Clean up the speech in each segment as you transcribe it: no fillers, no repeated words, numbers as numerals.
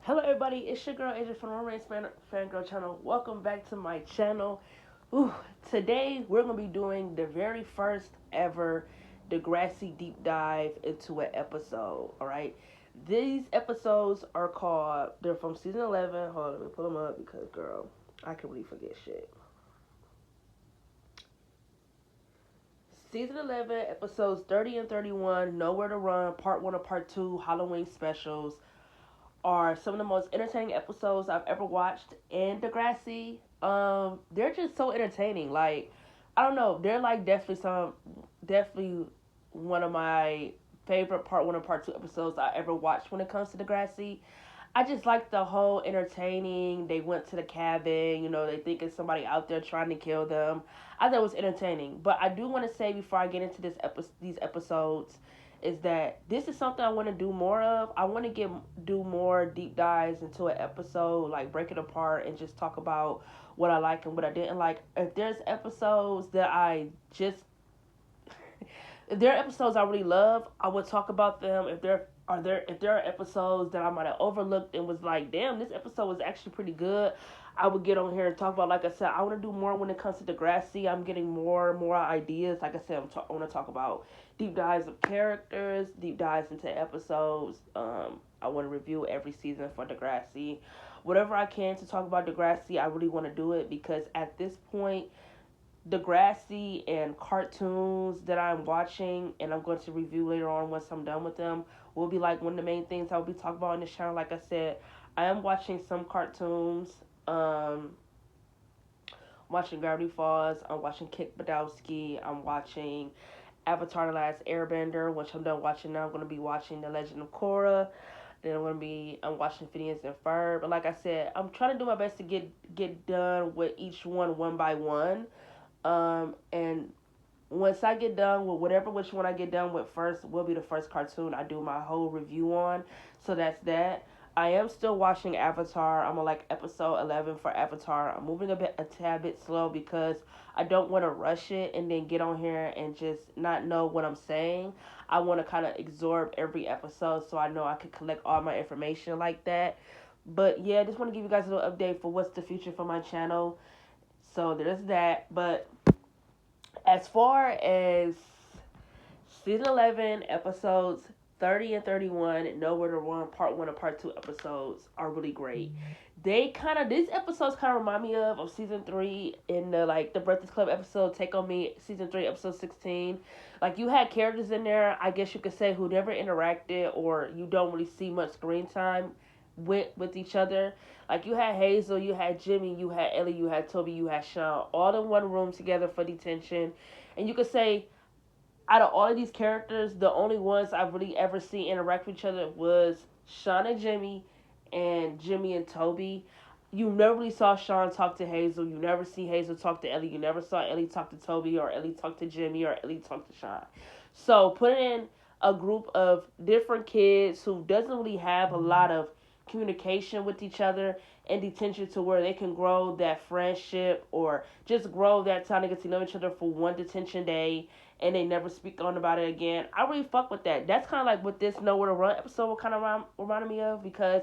Hello, everybody. It's your girl, Adrian from Romance Fangirl channel. Welcome back to my channel. Ooh, today, we're going to be doing the very first ever Degrassi deep dive into an episode. All right. These episodes are called, they're from season 11. Hold on, let me pull them up because, girl, I can really forget shit. Season 11, episodes 30 and 31, Nowhere to Run, Part 1 and Part 2, Halloween specials, are some of the most entertaining episodes I've ever watched in Degrassi. They're just so entertaining. Like, I don't know, they're like definitely one of my favorite part one and part two episodes I ever watched when it comes to Degrassi. I just like the whole entertaining. They went to the cabin, they think it's somebody out there trying to kill them. I thought it was entertaining. But I do want to say before I get into these episodes is that this is something I want to do more of. I want to do more deep dives into an episode, like break it apart and just talk about what I like and what I didn't like. If there's episodes that I just if there are episodes I really love, I would talk about them. If there are episodes that I might have overlooked and was like, damn, this episode was actually pretty good, I would get on here and talk about. Like I said, I want to do more when it comes to Degrassi. I'm getting more ideas. Like I said, I want to talk about deep dives of characters, deep dives into episodes. I want to review every season for Degrassi. Whatever I can to talk about Degrassi, I really want to do it because at this point, Degrassi and cartoons that I'm watching and I'm going to review later on once I'm done with them will be like one of the main things I'll be talking about on this channel. Like I said, I am watching some cartoons. Watching Gravity Falls. I'm watching Kick Badowski. I'm watching Avatar: The Last Airbender, which I'm done watching now. I'm going to be watching The Legend of Korra. Then I'm watching Phineas and Ferb. But like I said, I'm trying to do my best to get done with each one by one. And once I get done with which one I get done with first will be the first cartoon I do my whole review on. So that's that. I am still watching Avatar. I'm on like episode 11 for Avatar. I'm moving a tad bit slow because I don't want to rush it and then get on here and just not know what I'm saying. I want to kind of absorb every episode so I know I can collect all my information like that. But yeah, I just want to give you guys a little update for what's the future for my channel. So there's that. But as far as season 11 episodes 30 and 31, Nowhere to Run part 1 and part 2 episodes are really great. These episodes kind of remind me of season 3 in the Breakfast Club episode Take On Me, season 3 episode 16. Like, you had characters in there, I guess you could say, who never interacted or you don't really see much screen time with each other. Like, you had Hazel, you had Jimmy, you had Ellie, you had Toby, you had Sean, all in one room together for detention. And you could say, out of all of these characters, the only ones I've really ever seen interact with each other was Sean and Jimmy and Toby. You never really saw Sean talk to Hazel. You never see Hazel talk to Ellie. You never saw Ellie talk to Toby or Ellie talk to Jimmy or Ellie talk to Sean. So put in a group of different kids who doesn't really have a lot of communication with each other in detention to where they can grow that friendship or just grow that time to get to know each other for one detention day and they never speak on about it again. I really fuck with that. That's kind of like what this Nowhere to Run episode kind of reminded me of because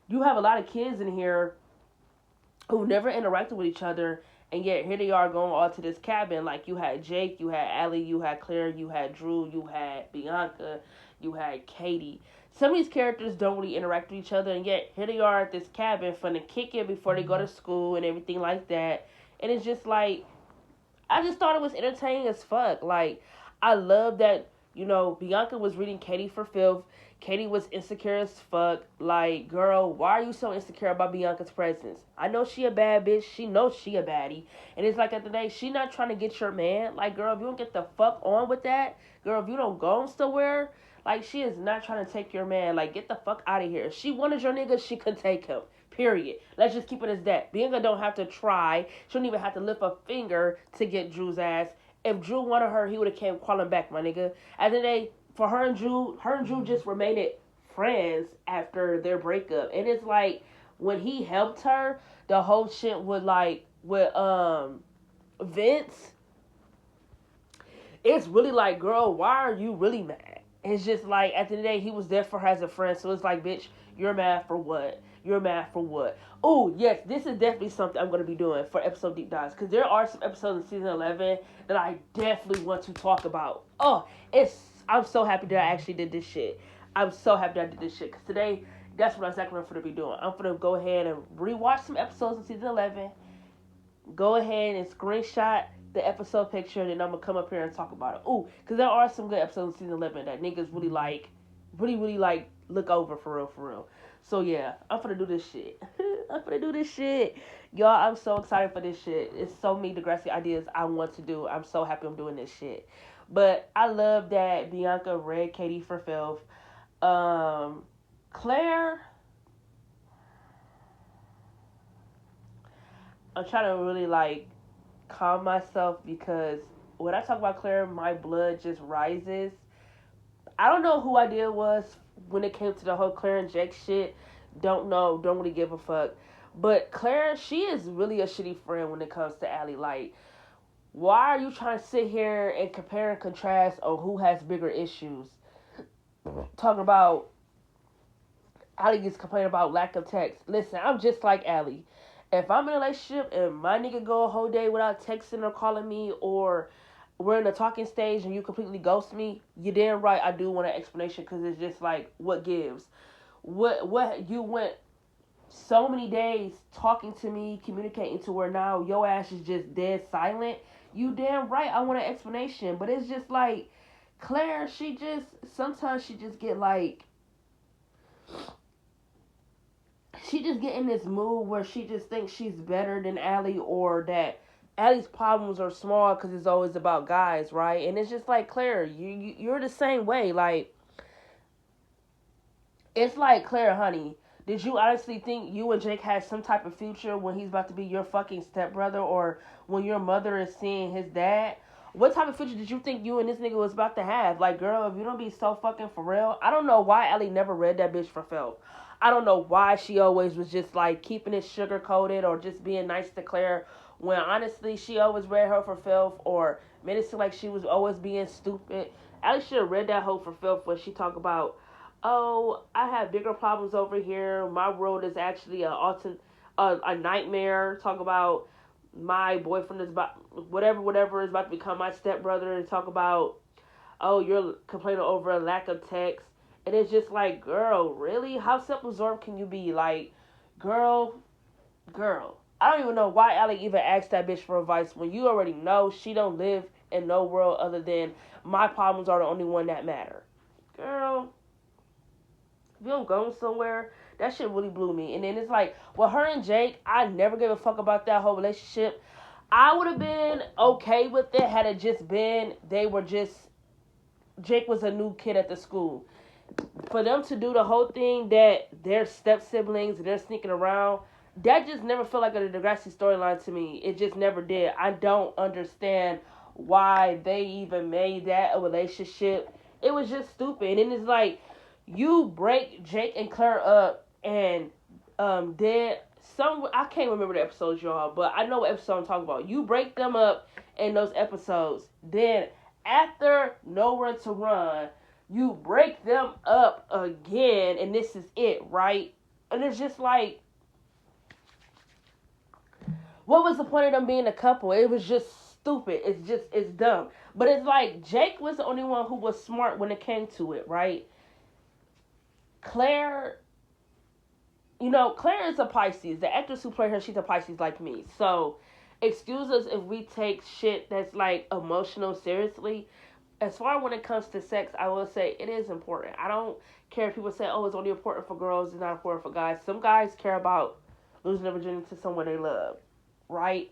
you have a lot of kids in here who never interacted with each other, and yet here they are going all to this cabin. Like, you had Jake, you had Allie, you had Claire, you had Drew, you had Bianca, you had Katie. Some of these characters don't really interact with each other, and yet here they are at this cabin for to kick it before they go to school and everything like that. And it's just like, I just thought it was entertaining as fuck. Like, I love that, Bianca was reading Katie for filth. Katie was insecure as fuck. Like, girl, why are you so insecure about Bianca's presence? I know she a bad bitch. She knows she a baddie. And it's like, at the day, she not trying to get your man. Like, girl, if you don't get the fuck on with that, girl, if you don't go somewhere, like, she is not trying to take your man. Like, get the fuck out of here. If she wanted your nigga, she could take him. Period. Let's just keep it as that. Bianca don't have to try. She don't even have to lift a finger to get Drew's ass. If Drew wanted her, he would have came crawling back, my nigga. At the end of the day, for her and Drew just remained friends after their breakup. And it's like, when he helped her, the whole shit with Vince, it's really like, girl, why are you really mad? It's just like at the end of the day, he was there for her as a friend. So it's like, bitch, you're mad for what? You're mad for what? Oh yes, this is definitely something I'm gonna be doing for episode deep dives because there are some episodes in season 11 that I definitely want to talk about. Oh, it's I'm so happy that I actually did this shit. I'm so happy that I did this shit because today that's what exactly I'm gonna be doing. I'm gonna go ahead and rewatch some episodes in season 11. Go ahead and screenshot the episode picture, and then I'm gonna come up here and talk about it. Ooh, because there are some good episodes in season 11 that niggas really like, really like look over for real, for real. So yeah, I'm gonna do this shit. I'm gonna do this shit, y'all. I'm so excited for this shit. It's so many Degrassi ideas I want to do. I'm so happy I'm doing this shit. But I love that Bianca read Katie for filth. Claire, I'm trying to really like calm myself because when I talk about Claire, my blood just rises. I don't know who idea it was when it came to the whole Claire and Jake shit. Don't know. Don't really give a fuck. But Claire, she is really a shitty friend when it comes to Allie. Like, why are you trying to sit here and compare and contrast on who has bigger issues? Talking about Allie gets complaining about lack of text. Listen, I'm just like Allie. If I'm in a relationship and my nigga go a whole day without texting or calling me, or we're in a talking stage and you completely ghost me, you damn right I do want an explanation because it's just like, what gives? What you went so many days talking to me, communicating to where now your ass is just dead silent. You damn right I want an explanation. But it's just like Claire, sometimes she just get like she just get in this mood where she just thinks she's better than Allie, or that Allie's problems are small because it's always about guys, right? And it's just like, Claire, you're the same way. Like, it's like, Claire, honey, did you honestly think you and Jake had some type of future when he's about to be your fucking stepbrother, or when your mother is seeing his dad? What type of future did you think you and this nigga was about to have? Like, girl, if you don't be so fucking for real, I don't know why Ellie never read that bitch for Phil. I don't know why she always was just like keeping it sugar coated or just being nice to Claire, when honestly she always read her for filth or made it seem like she was always being stupid. Ellie should have read that hoe for filth when she talk about, oh, I have bigger problems over here. My world is actually a nightmare. Talk about my boyfriend is about whatever is about to become my stepbrother, and talk about, oh, you're complaining over a lack of text. And it's just like, girl, really? How self-absorbed can you be? Like, girl, I don't even know why Allie even asked that bitch for advice when you already know she don't live in no world other than my problems are the only one that matter. Girl, if you don't go somewhere, that shit really blew me. And then it's like, well, her and Jake, I never gave a fuck about that whole relationship. I would have been okay with it had it just been Jake was a new kid at the school. For them to do the whole thing that they're step siblings and they're sneaking around, that just never felt like a Degrassi storyline to me. It just never did. I don't understand why they even made that a relationship. It was just stupid. And it's like, you break Jake and Claire up, and then some, I can't remember the episodes, y'all, but I know what episode I'm talking about. You break them up in those episodes. Then after Nowhere to Run, you break them up again, and this is it, right? And it's just like, what was the point of them being a couple? It was just stupid. It's dumb. But it's like, Jake was the only one who was smart when it came to it, right? Claire, Claire is a Pisces. The actress who played her, she's a Pisces like me. So, excuse us if we take shit that's like emotional seriously. As far when it comes to sex, I will say it is important. I don't care if people say, oh, it's only important for girls, it's not important for guys. Some guys care about losing their virginity to someone they love, right?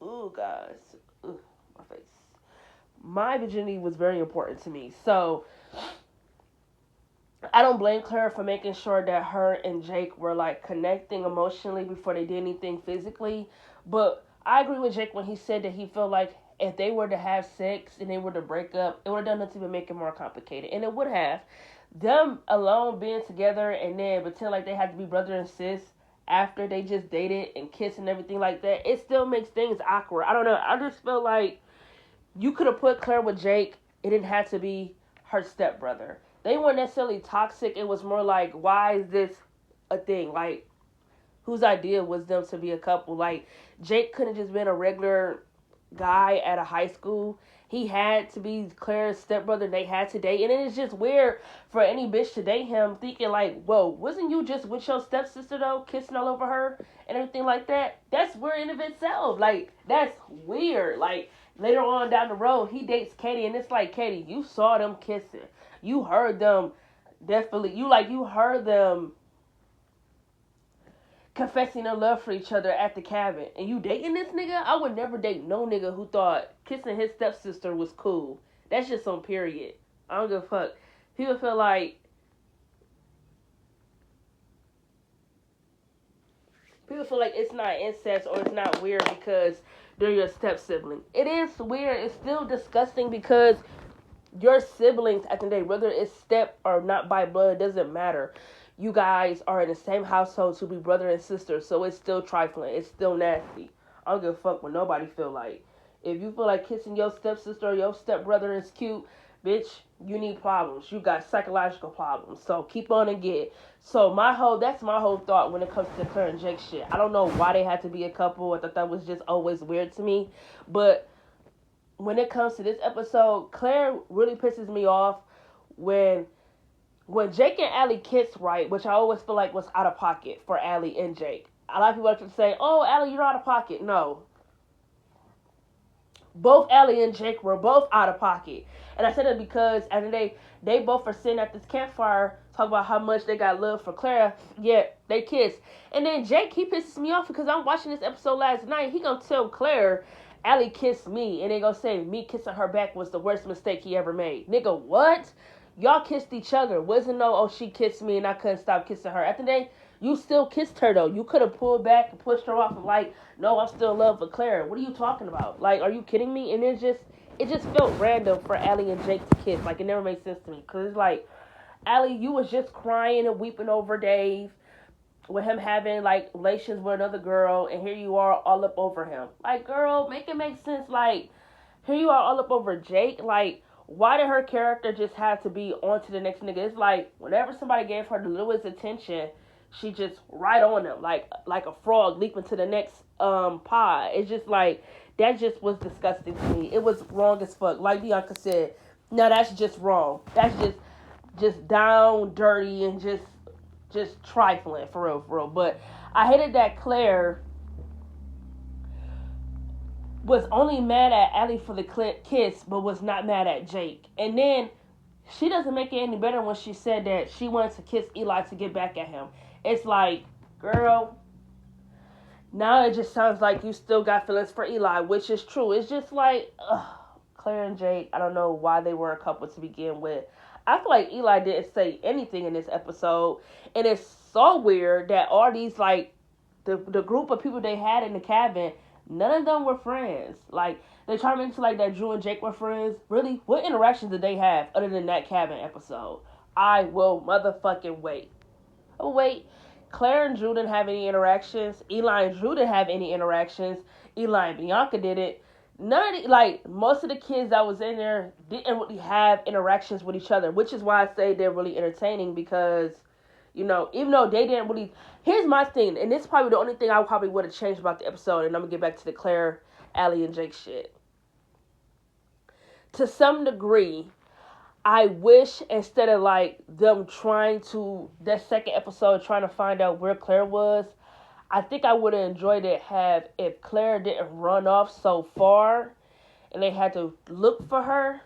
Ooh, guys. Ooh, my face. My virginity was very important to me. So, I don't blame Claire for making sure that her and Jake were like connecting emotionally before they did anything physically. But I agree with Jake when he said that he felt like if they were to have sex and they were to break up, it would have done nothing but make it more complicated. And it would have. Them alone being together and then pretend like they had to be brother and sis, after they just dated and kissed and everything like that, it still makes things awkward. I don't know. I just feel like you could have put Claire with Jake. It didn't have to be her stepbrother. They weren't necessarily toxic. It was more like, why is this a thing? Like, whose idea was them to be a couple? Like, Jake couldn't just been a regular guy at a high school. He had to be Claire's stepbrother. They had to date. And it is just weird for any bitch to date him thinking like, whoa, wasn't you just with your stepsister though? Kissing all over her and everything like that? That's weird in of itself. Like, that's weird. Like, later on down the road, he dates Katie. And it's like, Katie, you saw them kissing. You heard them definitely. You heard them confessing their love for each other at the cabin. And you dating this nigga? I would never date no nigga who thought kissing his stepsister was cool. That's just on period. I don't give a fuck. People feel like it's not incest or it's not weird because they're your step sibling. It is weird. It's still disgusting because your siblings at the end of the day, whether it's step or not by blood, doesn't matter. You guys are in the same household to be brother and sister, so it's still trifling. It's still nasty. I don't give a fuck what nobody feel like. If you feel like kissing your stepsister or your stepbrother is cute, bitch, you need problems. You got psychological problems. So keep on and get. So that's my whole thought when it comes to Claire and Jake shit. I don't know why they had to be a couple. I thought that was just always weird to me. But when it comes to this episode, Claire really pisses me off when Jake and Allie kiss, right, which I always feel like was out of pocket for Allie and Jake. A lot of people like to say, oh, Allie, you're out of pocket. No. Both Allie and Jake were both out of pocket. And I said it because at the end of the day, they both are sitting at this campfire talking about how much they got love for Claire. Yeah, they kissed. And then Jake, he pisses me off because I'm watching this episode last night. He gonna tell Claire, Allie kissed me. And they gonna say me kissing her back was the worst mistake he ever made. Nigga, what? Y'all kissed each other. Wasn't no, oh, she kissed me and I couldn't stop kissing her. At the day, you still kissed her, though. You could have pulled back and pushed her off and like, no, I'm still in love with Claire. What are you talking about? Like, are you kidding me? And it just felt random for Allie and Jake to kiss. Like, it never made sense to me. Because it's like, Allie, you was just crying and weeping over Dave with him having, like, relations with another girl. And here you are all up over him. Like, girl, make it make sense. Like, here you are all up over Jake. Like, why did her character just have to be on to the next nigga? It's like, whenever somebody gave her the littlest attention, she just right on them, like a frog leaping to the next pod. It's just like, that just was disgusting to me. It was wrong as fuck. Like Bianca said, no, that's just wrong. That's just down, dirty, and just trifling, for real. But I hated that Claire was only mad at Allie for the kiss, but was not mad at Jake. And then she doesn't make it any better when she said that she wanted to kiss Eli to get back at him. It's like, girl, now it just sounds like you still got feelings for Eli, which is true. It's just like, Claire and Jake, I don't know why they were a couple to begin with. I feel like Eli didn't say anything in this episode. And it's so weird that all these, like, the group of people they had in the cabin, none of them were friends. Like, they turned into like that Drew and Jake were friends. Really? What interactions did they have other than that cabin episode? I will motherfucking wait. Oh, wait. Claire and Drew didn't have any interactions. Eli and Drew didn't have any interactions. Eli and Bianca did it. None of the, like, most of the kids that was in there didn't really have interactions with each other, which is why I say they're really entertaining because, you know, even though they didn't really... Here's my thing, and this is probably the only thing I probably would have changed about the episode, and I'm going to get back to the Claire, Allie, and Jake shit. To some degree, I wish instead of, like, them trying to... That second episode, trying to find out where Claire was, I think I would have enjoyed it if Claire didn't run off so far, and they had to look for her.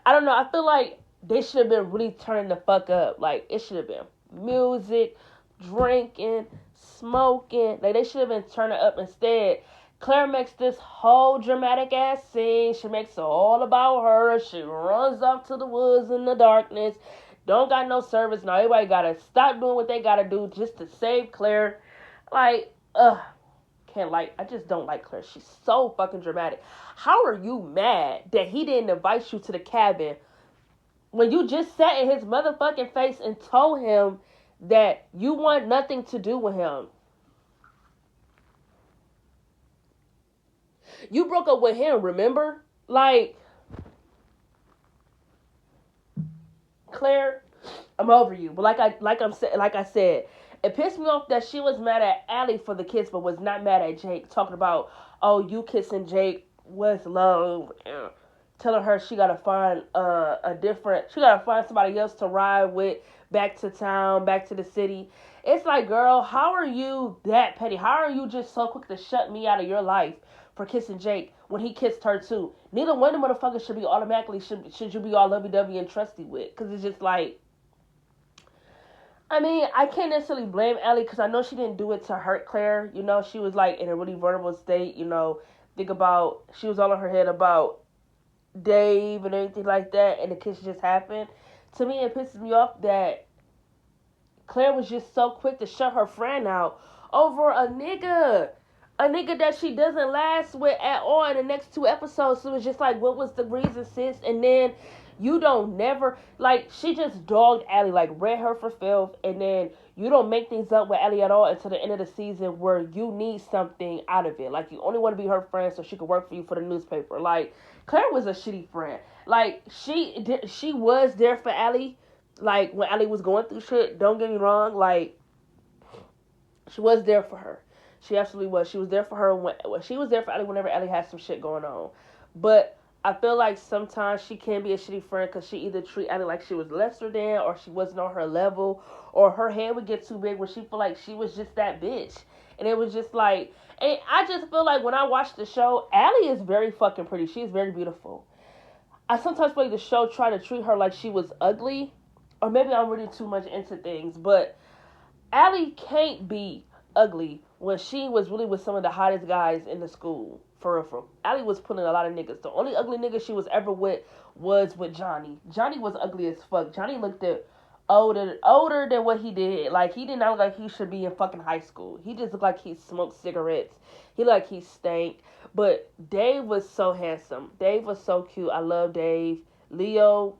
I don't know, I feel like they should have been really turning the fuck up. Like, it should have been music, drinking, smoking. Like, they should have been turning up instead. Claire makes this whole dramatic ass scene. She makes it all about her. She runs off to the woods in the darkness. Don't got no service. Now everybody gotta stop doing what they gotta do just to save Claire. Like, I just don't like Claire. She's so fucking dramatic. How are you mad that he didn't invite you to the cabin when you just sat in his motherfucking face and told him that you want nothing to do with him. You broke up with him, remember? Like, Claire, I'm over you. But like I said, it pissed me off that she was mad at Allie for the kiss, but was not mad at Jake. Talking about, oh, you kissing Jake was love. Telling her she gotta find she gotta find somebody else to ride with back to town, back to the city. It's like, girl, how are you that petty? How are you just so quick to shut me out of your life for kissing Jake when he kissed her too? Neither one of the motherfuckers should be automatically should you be all lovey dovey and trusty with, because it's just like, I mean, I can't necessarily blame Ellie because I know she didn't do it to hurt Claire. You know, she was like in a really vulnerable state. You know, think about, she was all in her head about Dave and everything like that, and the kiss just happened. To me, it pisses me off that Claire was just so quick to shut her friend out over a nigga that she doesn't last with at all in the next 2 episodes. So it was just like, what was the reason, sis? And then you don't never, like, she just dogged Allie, like, read her for filth, and then you don't make things up with Allie at all until the end of the season where you need something out of it. Like, you only want to be her friend so she could work for you for the newspaper. Like, Claire was a shitty friend. Like, she was there for Allie, like, when Allie was going through shit. Don't get me wrong, like, she was there for her. She absolutely was. She was there for her she was there for Allie whenever Allie had some shit going on. But I feel like sometimes she can be a shitty friend because she either treat Allie like she was lesser than, or she wasn't on her level, or her head would get too big where she feel like she was just that bitch. And it was just like, and I just feel like when I watch the show, Allie is very fucking pretty. She is very beautiful. I sometimes feel like the show tried to treat her like she was ugly, or maybe I'm reading too much into things, but Allie can't be ugly when she was really with some of the hottest guys in the school. For real, for real. Allie was pulling a lot of niggas. The only ugly nigga she was ever with was with Johnny. Johnny was ugly as fuck. Johnny looked at older than what he did. Like, he did not look like he should be in fucking high school. He just looked like he smoked cigarettes. He looked like he stank. But Dave was so handsome. Dave was so cute. I love Dave. Leo,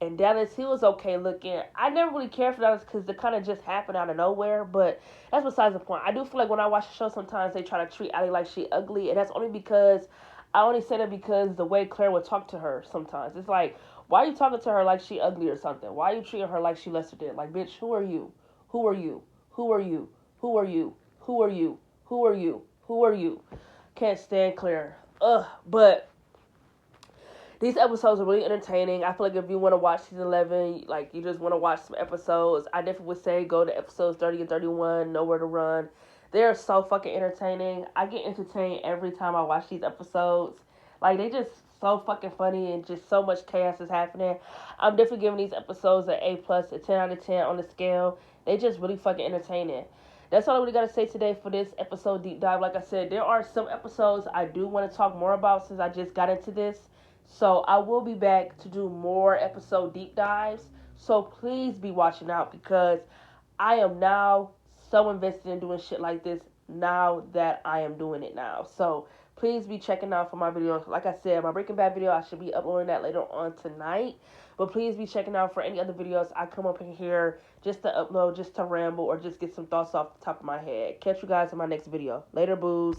and Dallas, he was okay looking. I never really cared for Dallas because it kind of just happened out of nowhere, but that's besides the point. I do feel like when I watch the show, sometimes they try to treat Allie like she ugly, and that's only because, I only say that because the way Claire would talk to her sometimes. It's like, why are you talking to her like she ugly or something? Why are you treating her like she lesser than? Like, bitch, who are you? Who are you? Who are you? Who are you? Who are you? Who are you? Who are you? Can't stand Claire. But these episodes are really entertaining. I feel like if you want to watch season 11, like, you just want to watch some episodes, I definitely would say go to episodes 30 and 31, Nowhere to Run. They're so fucking entertaining. I get entertained every time I watch these episodes. Like, they just so fucking funny and just so much chaos is happening. I'm definitely giving these episodes an A+, a 10 out of 10 on the scale. They just really fucking entertaining. That's all I really got to say today for this episode deep dive. Like I said, there are some episodes I do want to talk more about since I just got into this. So I will be back to do more episode deep dives. So please be watching out because I am now so invested in doing shit like this now that I am doing it now. So please be checking out for my videos. Like I said, my Breaking Bad video, I should be uploading that later on tonight. But please be checking out for any other videos I come up in here just to upload, just to ramble, or just get some thoughts off the top of my head. Catch you guys in my next video. Later, boos.